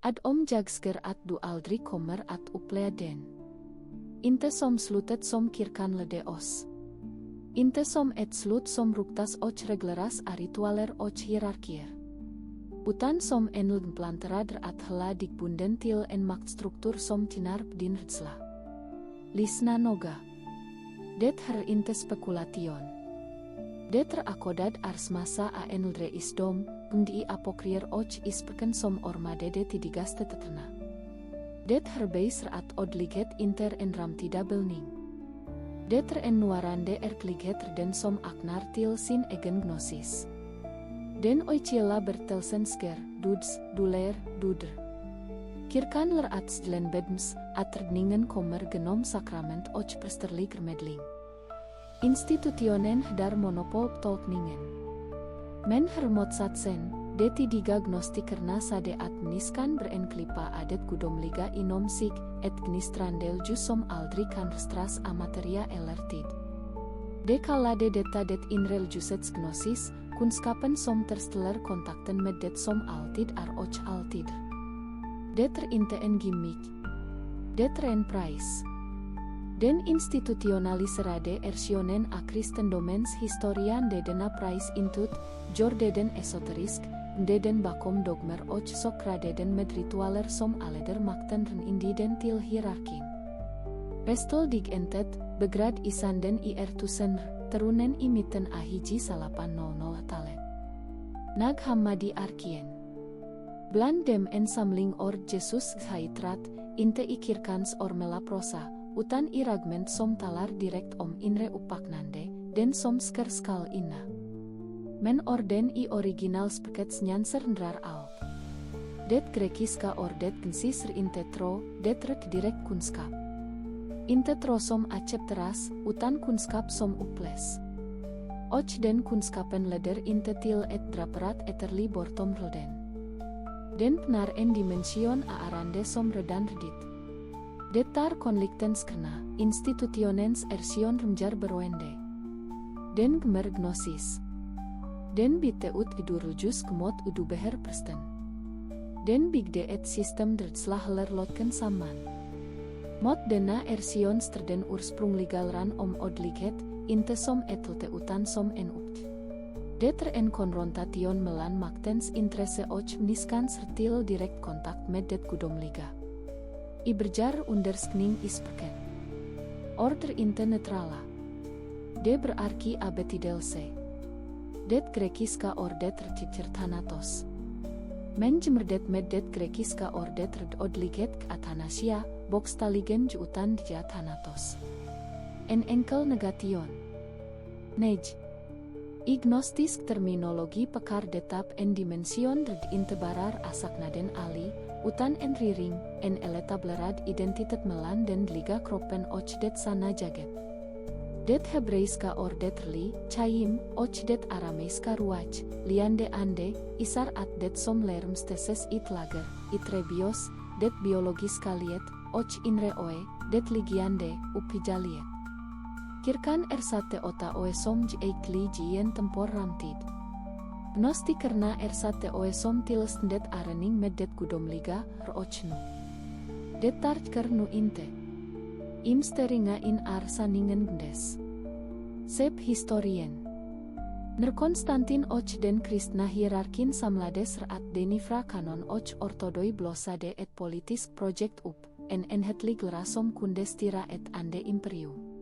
Ad om jagsker at du aldri kommer at oppleve den. Inte som slutet som kirkan ledeos. Inte som et slut som ruktas och regleras a ritualer och hierarkier. Utan som en planteradr at hela digbunden til en maktstruktur som tinarp din rtsla. Lisna noga. Det her inte spekulation. Det akodad ars masa a enldre isdom, gndi apokrier och isperken som ormadede tidigaste tetena. Det her beisr at odliget inter en ramtida belning. Det en nuarande erkliget den som aknar til sin egen gnosis. Den oiciela bertelsensker, duds, duler, dudr. Kirkan ler at stlen bedms, at redningen kommer genom sakrament och presterlig medling. Institutionen dar monopol tolkningen. Men hermotsatsen, de tidiga gnostikerna sade at niskan berenklipa adet gudomliga inom sig, et gnistrandel jus som aldri kan restras a materia elertid. De kalade detta det inreljusets gnosis, kunskapen som tersteller kontakten med det som alltid och alltid. Det inte en gimmick. Det en price. Den institutionaliserade ersionen a kristendomens historian dedena price intut, jordeden esoterisk, deden bakom dogmer och sokradeden med ritualer som aleder makten ren indiden til hierarkin. Restul dig entet, begrad isanden i ertusen terunen i mitten a hiji 800 talet. Nag hammadi arkien. Bland dem en samling or Jesus haitrat, inte i kirkans ormela prosa, utan i ragment som talar direkt om inre upaknande, den som skal inna. Men orden i original spekets nyanser ndrar al. Det grekiska ordet gensisr inte tro, det rek direkt kunskap. Inte tro som accepteras, utan kunskap som uples. Och den kunskapen leder inte till ett draperat eterli bortom roden. Den pnar en dimension a arande som redan redit. Detar konliktens kena, institutionens ersion remjar beroende. Den gemer gnosis. Den bite ut idurujus kemot udu beher presten. Den bigde et sistem dretslah lerlotken saman. Mot dena ersion strden ursprungligalran om odliget, inte som etlte utan som en upt. Deter en konfrontation melan maktens interesse och niskan sertil direkt kontakt med det gudomliga. I berjar underskning isperken. Order inte neutrala. De berarki abetidelse. Det grekiska ordet recicer thanatos. Men jemrdet med det grekiska ordet red odliget k athanasia, bokstaligen jutan dja thanatos. En enkel negation. Nej. Ignostisk terminologi pekar detap en dimension red intebarar asaknaden ali, utan en riring, en eletablerad identitet melan den liga kroppen och det sana jaget. Det hebreiska ordet li, chayim, och det arameiska ruach, liande ande, isar at det som lermsteses it lager, it rebios, det biologiska liet, och inre oe, det ligiande, upijaliet. Kirkan ersate ota oe som eikli jien tempor ramtid. Gnostikerna ersate oe som tilesndet arening med det gudomliga, rochnu. Det tartker nu inte. Imsteringa in arsaningen gdes. Sep historien. Ner Konstantin och den kristna hierarkin samlades rat denifra kanon och ortodoi blosade et politisk project up, en enhetlig rasom kundestira et ande imperium.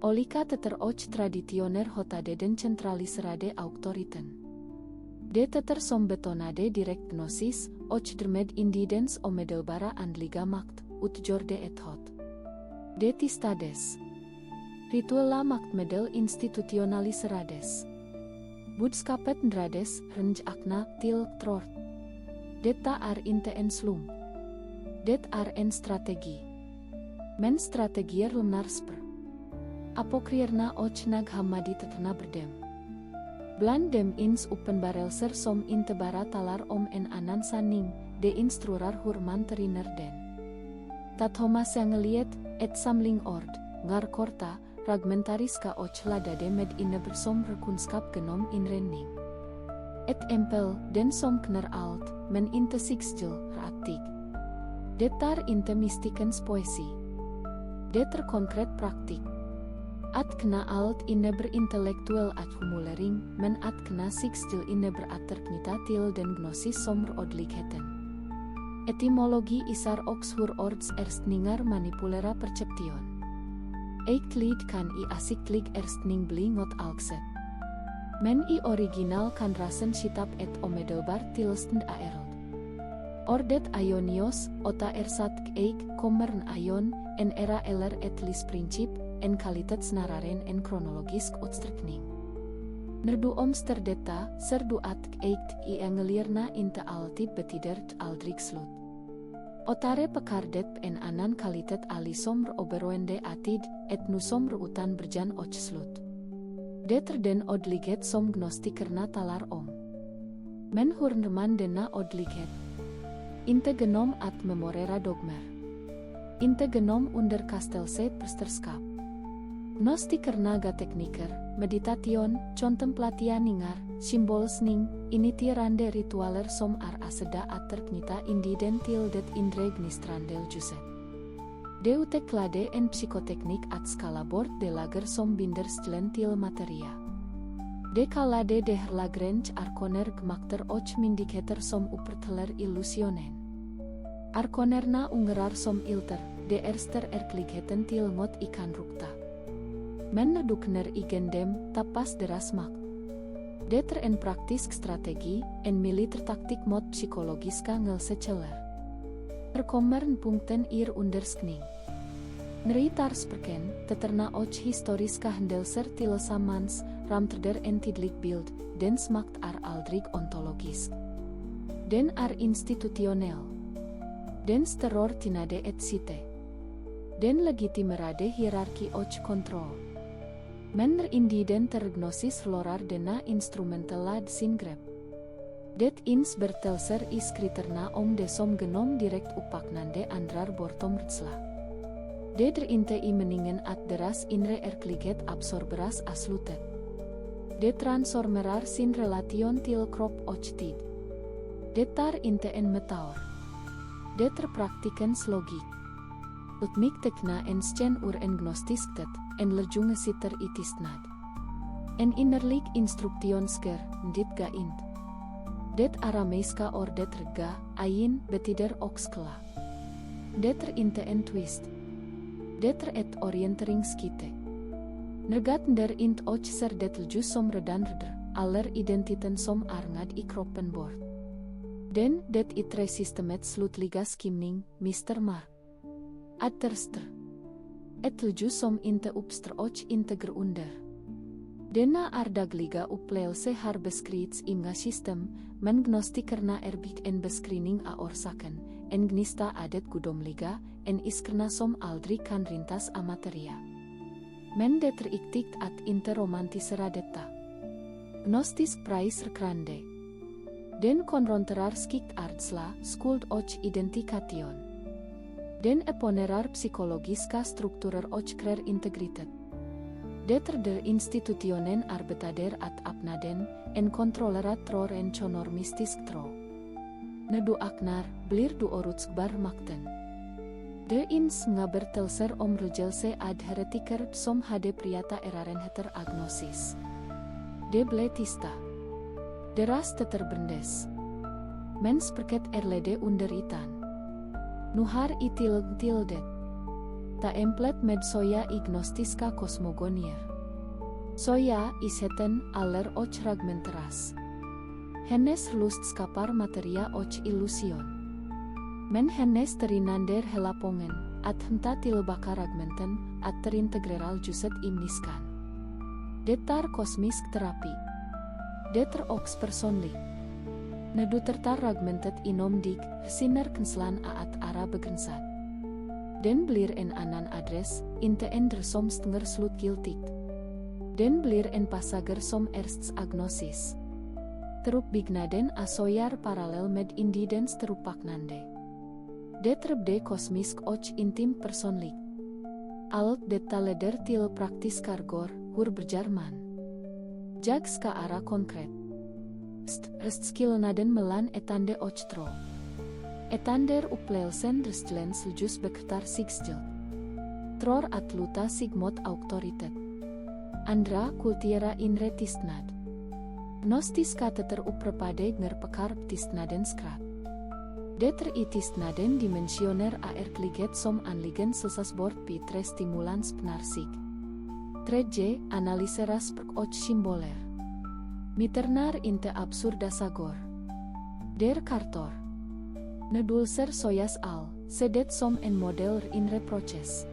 Olika teter och traditioner hotade den centraliserade autoriten. De teter som betonade direkt gnosis, och dermed indidens o medelbara andliga makt, ut jorde et hot. De tistades. Rituela maktmedel institutionaliserades. Budskapet ndrades, renj akna, til, trort. Detta inte en slum. Det en strategi. Men strategier lumnarsper. Apokrierna och nag hammadi tetna berdem. Bland dem ins uppenbarelser som inte bara talar om en annan sanning, de instruerar hur teriner den. Tat homas yang ngeliet, et samling ord, ngar korta, fragmentariska och ladade med innebersom rekunskap genom inrenning. Et empel, den som kner alt, men inte sixjul, ratig. Det tar inte mystikens poesi. Det terkonkret praktik. At kna alt inne berintellektuel at humulering, men at kna sixjul inne beraterknita til den gnosis som rodligheten. Etimologi isar Oxford ords erstningar manipulera perception. Eikt lid kan I asiktlig erstning bli ngot algset. Men I original kan rasen citap et omedelbar tilstend aerod. Ordet aionios, ota ersat eik, kommern aion, en era eller et lis princip, en kvalitets nararen en kronologisk utstrekning. Nerdu omsterdeta, serdu at eikt I engelierna inte altid betidert aldrig slut. Otare pekardet en anan kvalitet alisomr oberoende atid, et nusomr utan berjan och slut. Deter den odliget som gnostikerna talar om. Men hurnerman dena odliget. Inte genom at memorera dogmer. Inte genom under kastelset persterskap. Gnostikerna ga tekniker, meditation, contemplatia ningar, simbol sning, initirande ritualer som ar aseda aterknita indiden tildet indre gnistrandel juset. Deute klade en psikoteknik at skala bord de lager som binder stlen til materia. De kalade de herlagrange arkoner gmakter och mindiketer som uperteler illusionen. Arkonerna ungerar som ilter, de erster erkligheten til ngot ikan rukta. Men nedukner igendem, tapas deras mak. Deter en praktisk strategi, en militer taktik mod psikologiska ngelseceler. Terkommern punkten ir underskning. Neritar sprken, teterna och historiska hendelser tillsammans, ramterder en tidlig bild, den smakt ar aldrig ontologisk. Den ar institutionell. Den terror tinade et site. Den legitimerade hierarki och kontrol. Men indiden tergnosis florar dena instrumentelad singrep. Det ins bertelser is kriterna om de som genom direkt upaknande andrar bortom rtsla. Det inte I meningen at deras inre erkliget absorberas aslutet. Det transformerar sin relation til krop och tid. Det tar inte en metaor. Det praktikens logik. Utmik tekna en scen ur en gnostisket, en lerjunge sitter itisnad. En innerlik instruktionsker, dit ga int. Det arameiska ordet rega, ayin, betider oxkla. Det inte en twist. Det et orienteringskite. Nergat der int och ser det ljus som redan reder, aller identiten som arngad I kroppen bord. Den, det itre systemet slutliga skimning, Mr. Mark. Atterster. Et ljus som inte uppstr och integer under. Denna ardagliga upplevelse har beskrits imga system, men gnostikerna erbik en beskrivning a orsaken, en gnista adet gudomliga, en iskerna som aldrig kan rintas a materia. Men det teriktikt at inte romantisera detta. Gnostisk prais rekrande. Den konronterar skikt artsla, skuld och identikation. Den eponerar psykologiska strukturer och krer integritet. Deter der institutionen arbetader at apnaden, en kontrollerat tror en chonormistisk tro. Nedu aknar, blir du orutskbar makten. De ins ngabertelser om rugelse ad heretiker som hade priata eraren heter agnosis. De bletista. Deras teterbendes. Mens perket erlede underitan. Nuhar tildet. Ta emplet med soja ignostiska kosmogonier. Soja isheten aller och fragmenteras. Hennes lust skapar materia och illusion. Men hennes terinander helapongen, at henta tilbaka ragmenten, at terintegreral juset imniskan. Detar kosmisk terapi. Deter ox personlik. Nedu tertar ragmentet inom dig, siner kenslan aat ara begensat. Den blir en anan adres, inte ender som stenger slut giltigt. Den blir en pasager som ersts agnosis. Terup bignaden asoyar paralel med indidens terupaknande. Det de kosmisk och intim personlik. Alt detta leder til praktis kargor, hur berjarman. Jag ska ara konkret. Skill naden melan etande ochtro. Etander uplelsen restlen seljus bektar sigsjel. Tror atluta sigmot autoritet. Andra kultiera inre tistnad. Nostiska teter uprepade nger pekar tistnaden skrat. Deter itistnaden dimensioner ar kliget som anligen selsasbord pitre stimulans penarsik. Treje analiseras perk och simboler. Miternar inte absurda sagor. Der kartor. Nedulser soyas al, sedet som en model inre proces.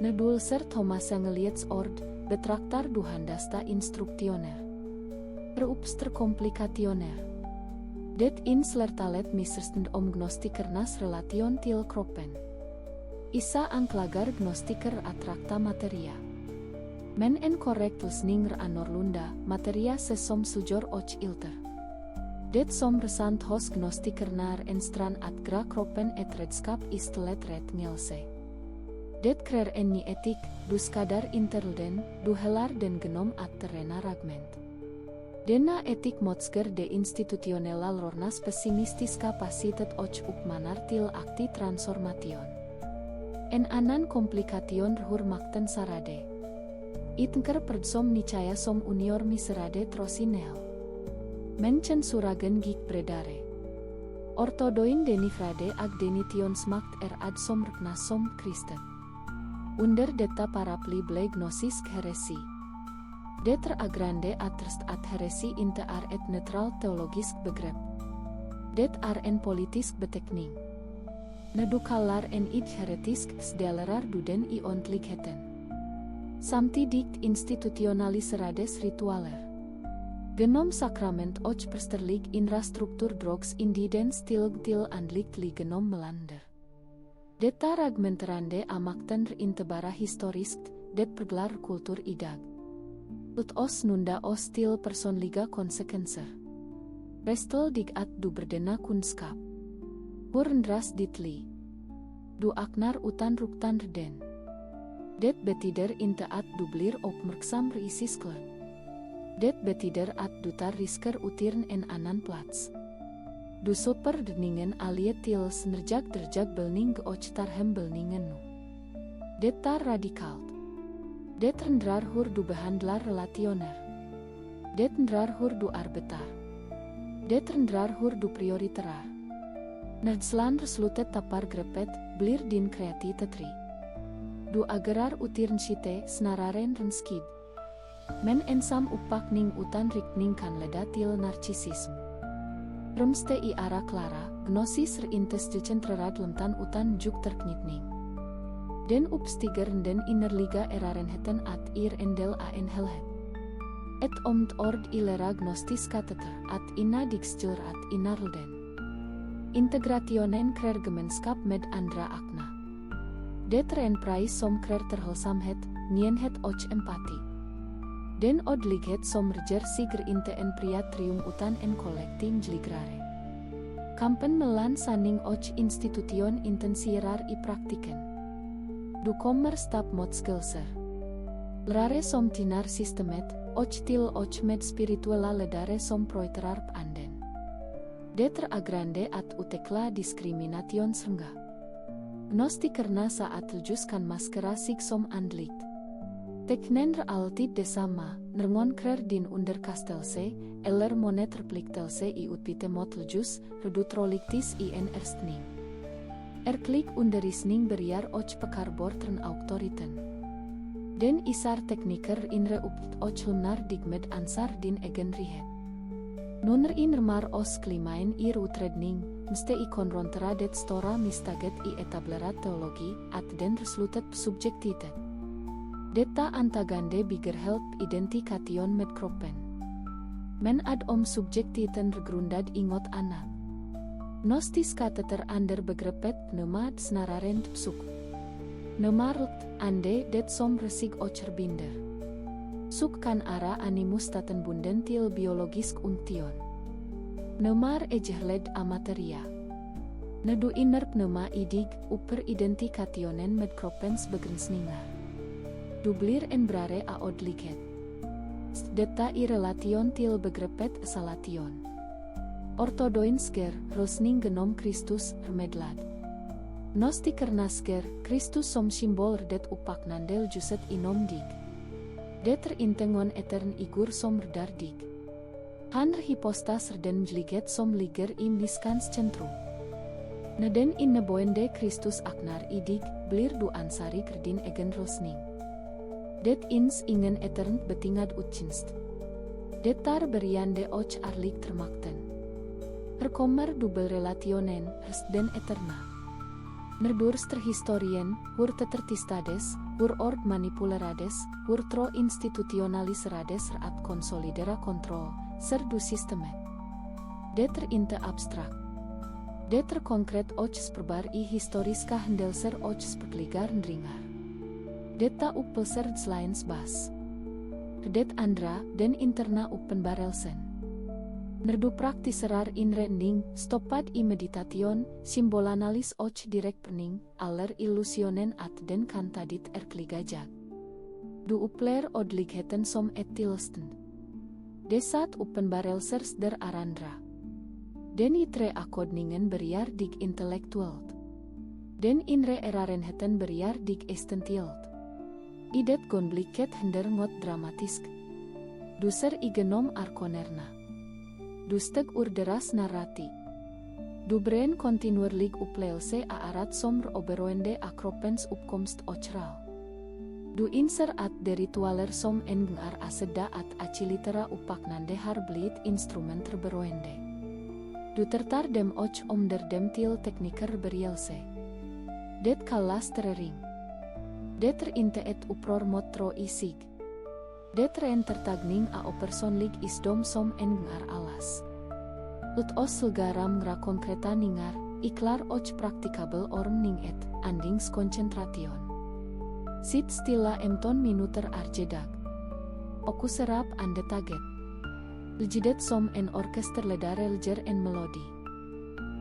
Nedulser Thomas ngeliets ord, betraktar duhandasta instruktioner. Reupster komplikationer. Det inslertalet miserstend om gnostikernas relation til kroppen. Isa anklagar gnostiker atrakta materia. Men en korrekt lesninger anorlunda, materia sesom sujor och ilter. Det som resant hos gnostiker naar en stran at gra kroppen et redskap istelet red ngelse. Det krer en ni etik, du skadar interlden, du helar den genom at terrena ragment. Denna etik motsger de institutionelal rornas pessimistiska pasitet och upmanar til akti transformation. En anan komplikation rhur makten sarade. Itengker perdsom nicaya som unior miserade trosinel. Menchen suragen gik bredare. Ortodoin denifrade ag denition smakt ad som rkna som Kristen. Under detta paraply ble gnosis heresi. Deter agrande atrst at heresi inte ar et neutral teologisk begrep. Det ar en politisk betekning. Nedukalar en id heretisk sdelerar duden i ontligheten. Samtidigt institutionaliserades ritualer. Genom sakrament och persterlig infrastruktur drogs indiden stilgtil andligt li genom melander. Detta ragmenterande amakten intebara historiskt, det pergelar kultur idag. Ut os nunda os til personliga konsekenser. Restel dig at du berdena kunskap. Burndras ditli. Du aknar utan ruktan reden. Det betider inte at du blir opmerksam reisiskler. Det betider at du tar risker utirn en anan plats. Du super deningen aliet til snerjak derjak belning geoch tar hem belningen nu. Det tar radikalt. Det rendrar hur du behandlar relationer. Det rendrar hur du arbetar. Det rendrar hur du prioriterar. Nerdslan reslutet tapar grepet, blir din kreati tetri. Du agerar utirn shite snararen renskid. Men ensam upak ning utan rikning kan leda til narcisisme. Remste i ara klara, gnosis reintestentrerad lemtan utan juk terknitning. Den upstiger den innerliga erarenheten at ir endel en helhet. Et omt ord ilera gnostis kateter at ina dixjur at inarlden. Integrationen krer gemenskap med andra akna. Det ren prais som krer terhelsamhet, nienhet och empati. Den odlighet som reger siger inte en pria trium utan en collecting jligrare. Kampen melan saning och institution intensierar i praktiken. Du kommer stap mot skilser. Lrare som tinar systemet, och til och med spirituella ledare som proiterar anden. Deter agrande at utekla diskrimination srengga. Gnostikerna saat ljuskan maskera sig som andligt. Teknen alltid desama, nerngon krer din under kastelse, eller monet repliktelse i utbyte mot ljus, redutroliktis i en erstning. Erklik underisning beriar och pekarbortren autoriten. Den isar tekniker inre upt och lunar digmed ansar din egen rihet. Nuner inermar os klimain i rutredning, mste i konrontradet stora mistaget i etablerat teologi, at den reslutet subjektitet. Detta antagande bigger help identikation med kroppen. Men ad om subjektiten regrundad ingot anak. Gnostis kateter ander begrepet pneumad snararend psuk. Neumarlt ande det som resig ocherbinder. Suk kan ara animus taten bunden til biologisk unction. Neumar ejehled amateria. Nedu inner pneuma idig upper identikationen med kroppens begränsningar. Du blir en brare a odlighet. Detta I relation til begrepet salation. Ortodoinsker, rosning genom Kristus, medlad. Nostikernasker, Kristus som symbol det upaknandel juset inom dig. Det intengon etern igur som redardig. Han hypostas den jliget som ligger I miskans centrum. Neden inneboende Kristus aknar idig, blir du ansari kerdin egen rosning. Det ins ingen etern betingad utchinst. Detar beriande och arlik termakten. Kommer dubbel relationen, den eterna. Nerdurster historien, hur tetertistades, hur ord manipulerades, hur tro institutionaliserades at konsolidera kontrol, ser du systemet. Deter inte abstrak. Deter konkret och sperbar I historiska händelser och spertligar ndringar. Detta uppelser slains bas. Det andra, den interna uppenbarelsen. Nerdu praktiserar inrending, stoppad I meditation, symbolanalis och direkt perning, aller illusionen at den kantadit erkligajag. Du uppler odligheten som ettilsten. Desat uppenbarelsers der arandra. Den itre akodningen beriar dig intellektuelt. Den inre erarenheten beriar dig estentielt. Idet gonbliket hender ngot dramatisk. Duser igenom arkonerna. Du steg urderas narrati. Du bren continuerlig upleelse aarat somr oberoende akropens uppkomst ochral. Du inser at de ritualer som engar aseda at acilitera upaknande har blit instrument terberoende. Du tertar dem och om der dem til tekniker berielse. Det kallas terering. Det inte et upror motro isig. Det tertagning a personlig isdom som engar alas. Ut os garam gra konkreta ningar, iklar och praktikabel orm ning et, andings koncentration. Sit stilla emton minuter arjedag. Oku serap ande taget. Ljidet som en orkester ledare ljer en melodi.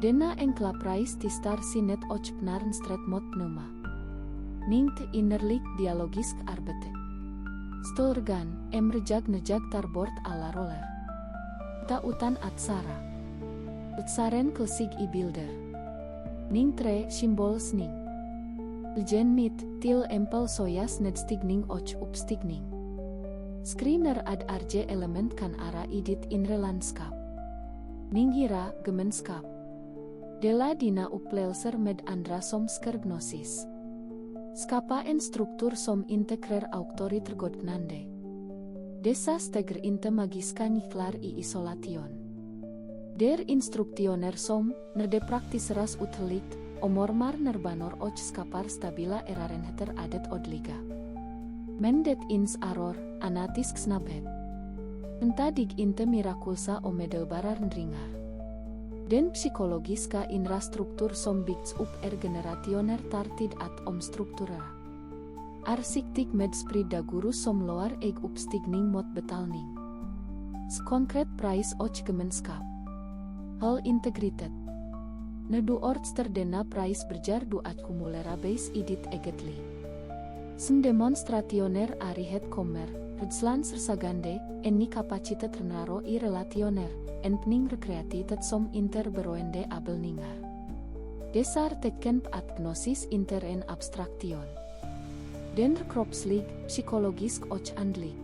Dena enkla prais tistar sinet och pnarn stret mot pneuma. Ningt innerlik dialogisk arbete. Stolrgan, emrejag nejag tarbord ala roller. Ta utan atsara. Utsaren klesig I bilder. Ning tre symbol sning. Ljen mit, til empel soyas nedstigning och uppstigning. Screener ad arje element kan ara idit inre landskap. Ningira, gemenskap. Dela dina upleelser med andra som skergnosis. Skapa en struktur som integrer autorit godnande. Desa steger inte magiska niklar I isolation. Der instruktioner som, nerde praktiseras utelikt, omormar nerbanor och skapar stabila erarenheter adet odliga. Mendet ins aror, anatisk snabhet. Entadig inte mirakulsa o medelbarar ndringar. Den psykologiska infrastruktur som byggs upp generationer tartid at omstruktura. Arsiktik med sprida guru som loar eg uppstigning mot betalning. Konkret prijs och gemenskap. Hal integritet. Nedu ortster dena prijs berjar du accumulera base idit egetli. Sem demonstrationer arihet kommer, redslan sersagande, enni kapacitet renaro I relationer, enpning rekreatitet som interberoende abelningar. Desar teken at gnosis inter en abstraktion. Den kropslig, psykologisk och andlig.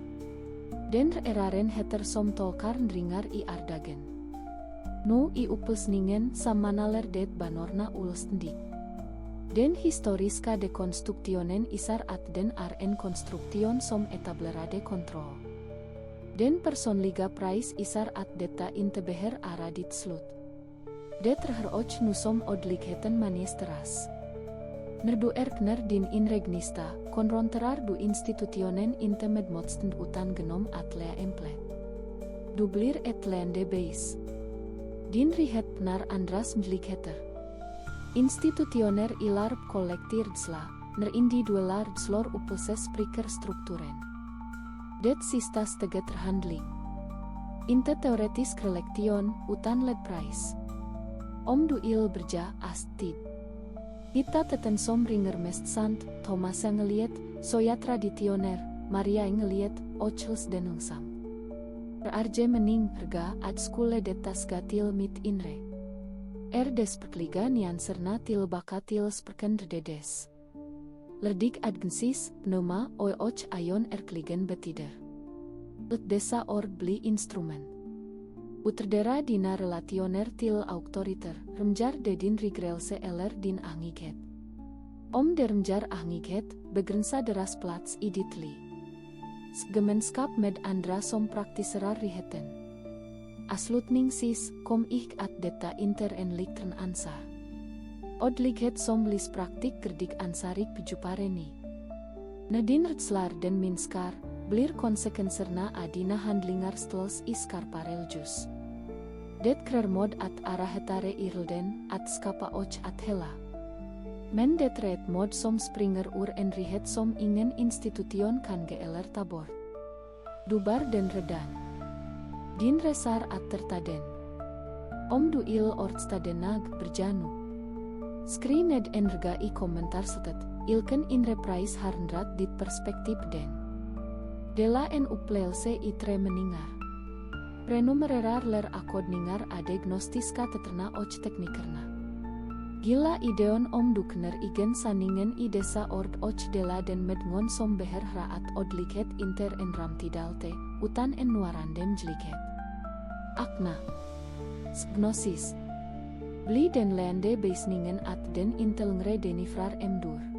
Den eraren heter som tolkar ndringar I ardagen. Nu I upelsningen samanaler det banorna ulstendik. Den historiska dekonstruktionen isar at den en konstruktion som etablerade kontrol. Den personliga prijs isar at detta inte beher ara dit slut. Det terheroch nu som odligheten maniesteras. Nerdu erkner din inregnista, konronterar du institutionen inte med motstånd utan genom att lea emplet. Du blir ett lände base. Din rihet pnar andras mjlikheter. Institutioner ilar kollektirdsla, ner individuelar slor upelse spriker strukturen. Det sista stege terhandling. Inte teoretisk relektion, utan led prijs. Om du il berja astid. Kita teten som ringer mest sant, Thomas ngeliet, soya traditioner, Maria ngeliet, ochels denungsam. Arje mening rga ad skule detas gatil mit inre. Des perkliga nian serna til bakatil sperkender dedes. Lerdik adgensis, pneuma oi och ayon erkligen betider. Ut desa ord beli instrumen. Uterdera dina relationer til autoriter, remjar dedin rigrelse eller din angiget. Om dermjar angiget, begrensa deras plats iditli. Gemenskap med andra som praktisera riheten. Aslutning sis, kom ich at detta inter en liktren ansar. Odlighet som lis praktik gerdik ansarik pijupareni. Nadin retslar den minskar, blir konsekenserna adina handlingar stels iskar pareljus. Det krermod at arahetare irlden, at skapa och at hela. Men det red mod som springer ur en rihet som ingen institution kan geeler tabor. Dubar den redan. Din resar at tertaden. Om du il ortstadenag berjanu. Screened energa i komentar setet, ilken in reprise harndrat dit perspektif den. Dela en uplelse itre meningar. Prenumererar ler akod ningar ade gnostiska teterna och teknikerna. Gila ideon om dukner igen saningen i desa ord och dela den medngon som beher raat odliket inter en ramtidalte, utan en nuarandem jliket. Akna. Gnosis. Bli den leande beisningen at den intelngre denifrar emdur.